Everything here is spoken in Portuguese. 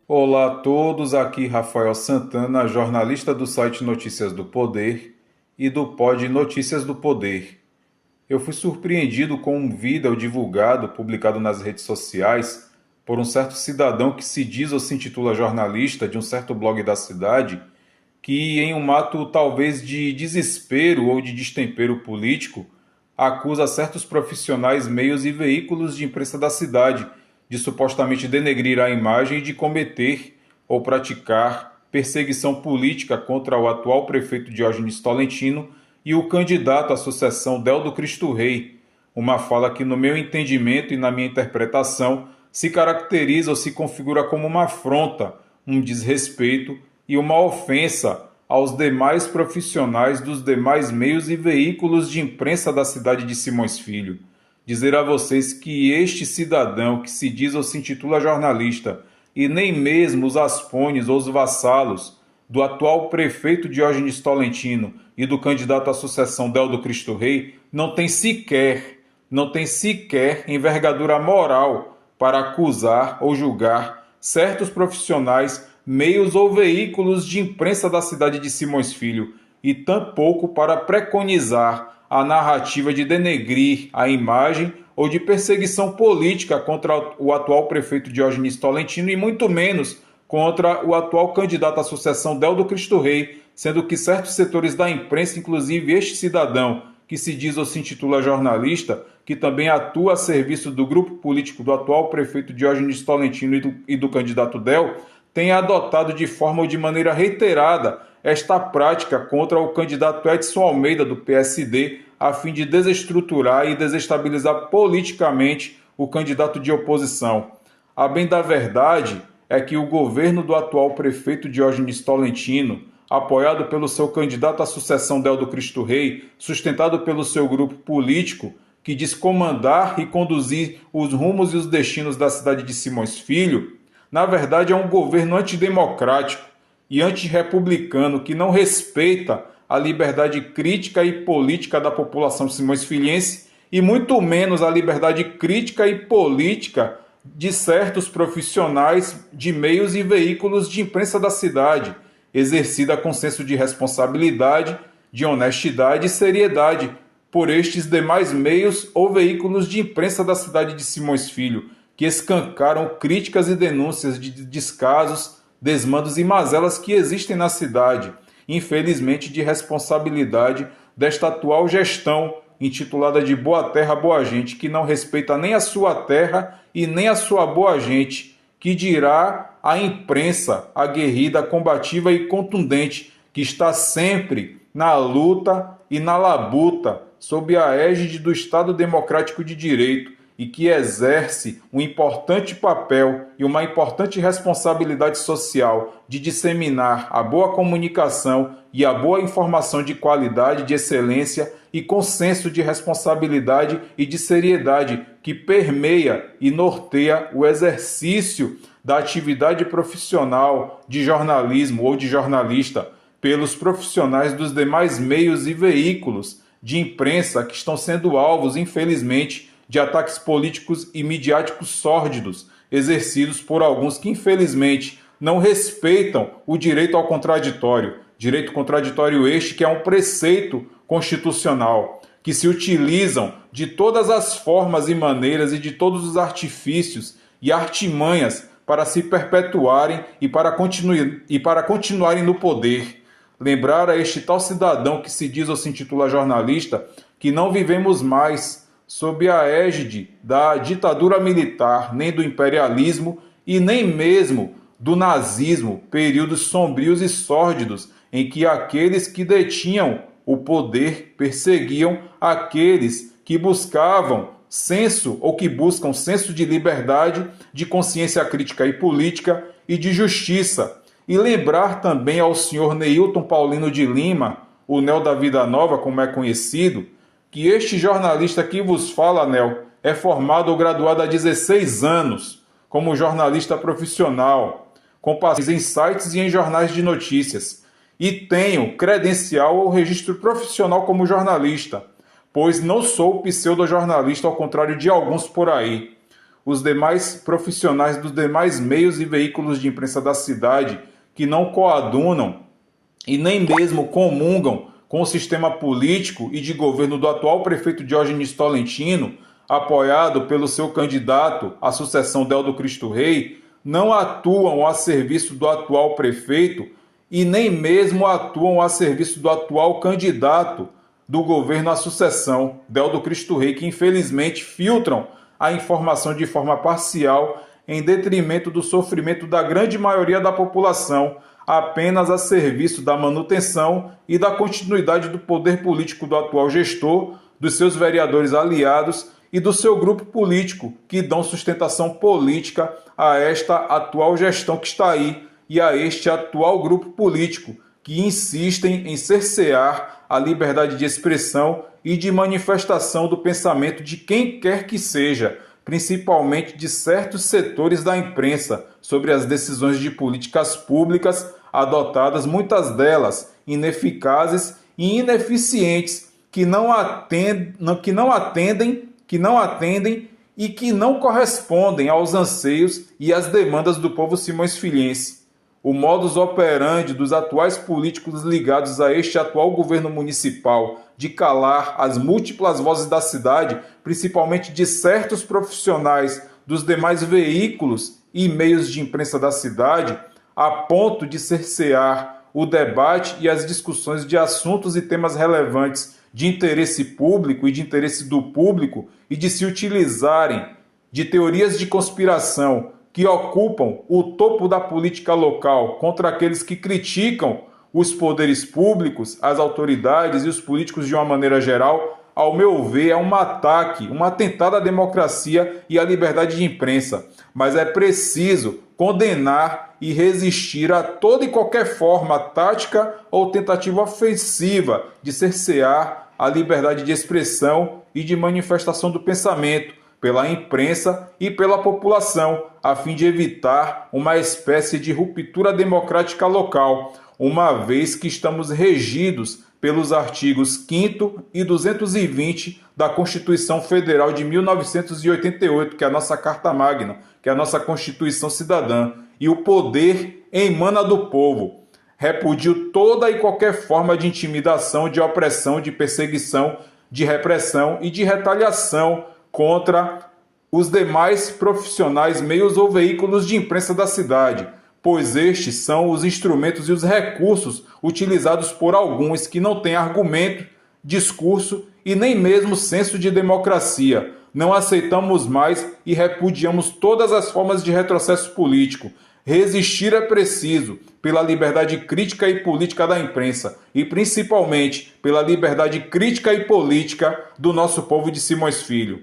Olá a todos, aqui Rafael Santana, jornalista do site Notícias do Poder e do pod Notícias do Poder. Eu fui surpreendido com um vídeo divulgado, publicado nas redes sociais, por um certo cidadão que se diz ou se intitula jornalista de um certo blog da cidade, que em um ato talvez de desespero ou de destempero político, acusa certos profissionais, meios e veículos de imprensa da cidade de supostamente denegrir a imagem e de cometer ou praticar perseguição política contra o atual prefeito Diógenes Tolentino e o candidato à sucessão Deldo Cristo Rei, uma fala que, no meu entendimento e na minha interpretação, se caracteriza ou se configura como uma afronta, um desrespeito e uma ofensa aos demais profissionais dos demais meios e veículos de imprensa da cidade de Simões Filho. Dizer a vocês que este cidadão que se diz ou se intitula jornalista e nem mesmo os aspones ou os vassalos do atual prefeito Diógenes Tolentino e do candidato à sucessão Deldo Cristo Rei não tem sequer envergadura moral para acusar ou julgar certos profissionais, meios ou veículos de imprensa da cidade de Simões Filho, e tampouco para preconizar a narrativa de denegrir a imagem ou de perseguição política contra o atual prefeito Diógenes Tolentino e muito menos contra o atual candidato à sucessão Deldo Cristo Rei, sendo que certos setores da imprensa, inclusive este cidadão que se diz ou se intitula jornalista, que também atua a serviço do grupo político do atual prefeito Diógenes Tolentino e do candidato Del, tem adotado de forma ou de maneira reiterada esta prática contra o candidato Edson Almeida, do PSD, a fim de desestruturar e desestabilizar politicamente o candidato de oposição. A bem da verdade é que o governo do atual prefeito Diógenes Tolentino, apoiado pelo seu candidato à sucessão Deldo Cristo Rei, sustentado pelo seu grupo político, que diz comandar e conduzir os rumos e os destinos da cidade de Simões Filho, na verdade é um governo antidemocrático e antirrepublicano que não respeita a liberdade crítica e política da população simões-filhense e muito menos a liberdade crítica e política de certos profissionais de meios e veículos de imprensa da cidade, exercida com senso de responsabilidade, de honestidade e seriedade por estes demais meios ou veículos de imprensa da cidade de Simões Filho, que escancaram críticas e denúncias de descasos, desmandos e mazelas que existem na cidade, infelizmente de responsabilidade desta atual gestão intitulada de Boa Terra, Boa Gente, que não respeita nem a sua terra e nem a sua boa gente, que dirá a imprensa aguerrida, combativa e contundente, que está sempre na luta e na labuta sob a égide do Estado Democrático de Direito, e que exerce um importante papel e uma importante responsabilidade social de disseminar a boa comunicação e a boa informação de qualidade, de excelência e com senso de responsabilidade e de seriedade que permeia e norteia o exercício da atividade profissional de jornalismo ou de jornalista pelos profissionais dos demais meios e veículos de imprensa que estão sendo alvos, infelizmente, de ataques políticos e midiáticos sórdidos, exercidos por alguns que, infelizmente, não respeitam o direito ao contraditório. Direito contraditório este que é um preceito constitucional, que se utilizam de todas as formas e maneiras e de todos os artifícios e artimanhas para se perpetuarem e para continuarem no poder. Lembrar a este tal cidadão que se diz ou se intitula jornalista que não vivemos mais sob a égide da ditadura militar, nem do imperialismo e nem mesmo do nazismo, períodos sombrios e sórdidos em que aqueles que detinham o poder perseguiam aqueles que buscavam senso ou que buscam senso de liberdade, de consciência crítica e política e de justiça. E lembrar também ao senhor Neilton Paulino de Lima, o Nel da Vida Nova, como é conhecido, que este jornalista que vos fala, Nel, é formado ou graduado há 16 anos como jornalista profissional, com passagens em sites e em jornais de notícias, e tenho credencial ou registro profissional como jornalista, pois não sou pseudojornalista ao contrário de alguns por aí. os demais profissionais dos demais meios e veículos de imprensa da cidade que não coadunam e nem mesmo comungam com o sistema político e de governo do atual prefeito Diógenes Tolentino, apoiado pelo seu candidato à sucessão Deldo Cristo Rei, não atuam a serviço do atual prefeito e nem mesmo atuam a serviço do atual candidato do governo à sucessão, Deldo Cristo Rei, que infelizmente filtram a informação de forma parcial em detrimento do sofrimento da grande maioria da população, apenas a serviço da manutenção e da continuidade do poder político do atual gestor, dos seus vereadores aliados e do seu grupo político, que dão sustentação política a esta atual gestão que está aí e a este atual grupo político, que insistem em cercear a liberdade de expressão e de manifestação do pensamento de quem quer que seja, principalmente de certos setores da imprensa, sobre as decisões de políticas públicas adotadas, muitas delas ineficazes e ineficientes, que não atendem e que não correspondem aos anseios e às demandas do povo simões-filhense. O modus operandi dos atuais políticos ligados a este atual governo municipal de calar as múltiplas vozes da cidade, principalmente de certos profissionais dos demais veículos e meios de imprensa da cidade, a ponto de cercear o debate e as discussões de assuntos e temas relevantes de interesse público e de interesse do público e de se utilizarem de teorias de conspiração que ocupam o topo da política local contra aqueles que criticam os poderes públicos, as autoridades e os políticos de uma maneira geral, ao meu ver, é um ataque, um atentado à democracia e à liberdade de imprensa. Mas é preciso condenar e resistir a toda e qualquer forma tática ou tentativa ofensiva de cercear a liberdade de expressão e de manifestação do pensamento pela imprensa e pela população, a fim de evitar uma espécie de ruptura democrática local, uma vez que estamos regidos pelos artigos 5º e 220 da Constituição Federal de 1988, que é a nossa Carta Magna, que é a nossa Constituição Cidadã, e o poder emana do povo. Repudio toda e qualquer forma de intimidação, de opressão, de perseguição, de repressão e de retaliação contra os demais profissionais, meios ou veículos de imprensa da cidade, pois estes são os instrumentos e os recursos utilizados por alguns que não têm argumento, discurso e nem mesmo senso de democracia. Não aceitamos mais e repudiamos todas as formas de retrocesso político. Resistir é preciso pela liberdade crítica e política da imprensa e principalmente pela liberdade crítica e política do nosso povo de Simões Filho.